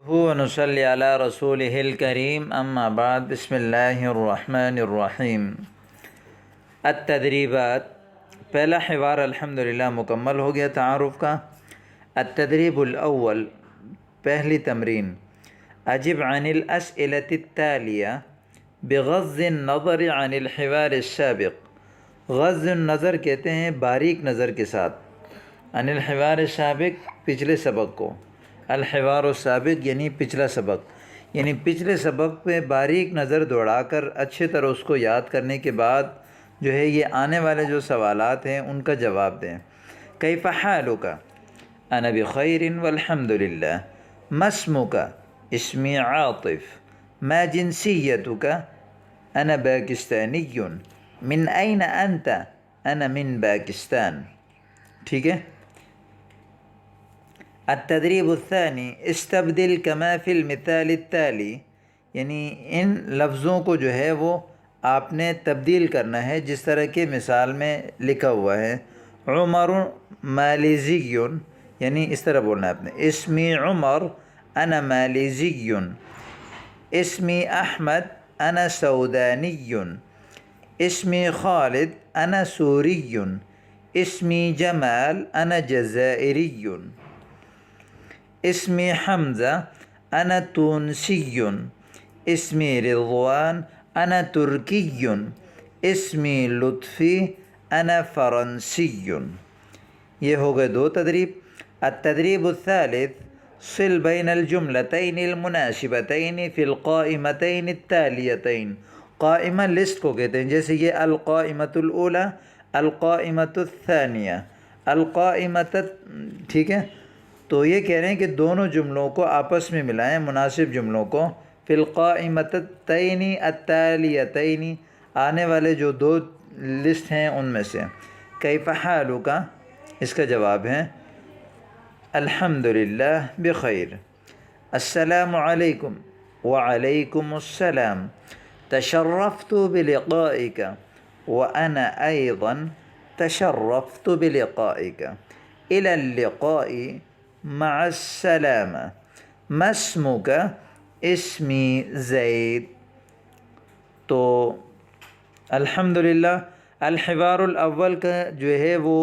ونصلی علی رسولہ الکریم اما بعد بسم اللہ الرحمن الرحیم۔ التدریبات، پہلا حوار الحمدللہ مکمل ہو گیا تعارف کا۔ التدریب الاول، پہلی تمرین، اجب عن الاسئلة التالیہ بغض النظر عن الحوار السابق۔ غض النظر کہتے ہیں باریک نظر کے ساتھ، عن الحوار السابق پچھلے سبق کو، الحوار السابق یعنی پچھلا سبق، یعنی پچھلے سبق پہ باریک نظر دوڑا کر اچھے طرح اس کو یاد کرنے کے بعد جو ہے یہ آنے والے جو سوالات ہیں ان کا جواب دیں۔ کیف حالک؟ انا بخیر والحمد للہ۔ ما اسمک؟ اسمی عاطف۔ ما جنسیتک؟ انا باکستانی۔ من این انت؟ انا من پاکستان۔ ٹھیک ہے۔ التدریب الثانی، استبدل کما فی المثال التالی، یعنی ان لفظوں کو جو ہے وہ آپ نے تبدیل کرنا ہے جس طرح کہ مثال میں لکھا ہوا ہے۔ عمر مالیزی، یعنی اس طرح بولنا ہے آپ نے، اسمی عمر انا مالیزی۔ اسمی احمد انا سودانی۔ اسمی خالد انا سوری۔ اسمی جمال انا جزائری۔ اسمی حمزہ انا تونسی۔ اسمی رضوان انا ترکی۔ اسمی لطفی انا فرنسی۔ یہ ہو گئے دو تدریب۔ التدریب الثالث، صل بین الجملتین المناسبتین فی القائمتین التالیتین۔ قائمہ لسٹ کو کہتے ہیں، جیسے یہ القائمۃ الاولی، القائمۃ الثانیہ، القائمۃ، ٹھیک ہے۔ تو یہ کہہ رہے ہیں کہ دونوں جملوں کو آپس میں ملائیں، مناسب جملوں کو، فی القائمتین التالیتین، آنے والے جو دو لسٹ ہیں ان میں سے۔ کیف حالک؟ اس کا جواب ہے الحمدللہ بخیر۔ السلام علیکم۔ وعلیکم السلام۔ تشرفت بلقائک۔ وانا ایضا تشرفت بلقائک۔ الی اللقاء، مع السلامہ۔ ما اسمک؟ اسمی زید۔ تو الحمدللہ الحوار الاول کا جو ہے وہ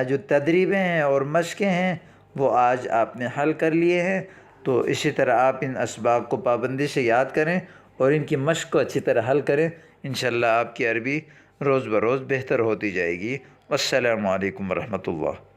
جو تدریبیں ہیں اور مشقیں ہیں وہ آج آپ نے حل کر لیے ہیں۔ تو اسی طرح آپ ان اسباق کو پابندی سے یاد کریں اور ان کی مشق کو اچھی طرح حل کریں، انشاءاللہ آپ کی عربی روز بروز بہتر ہوتی جائے گی۔ والسلام علیکم ورحمۃ اللہ۔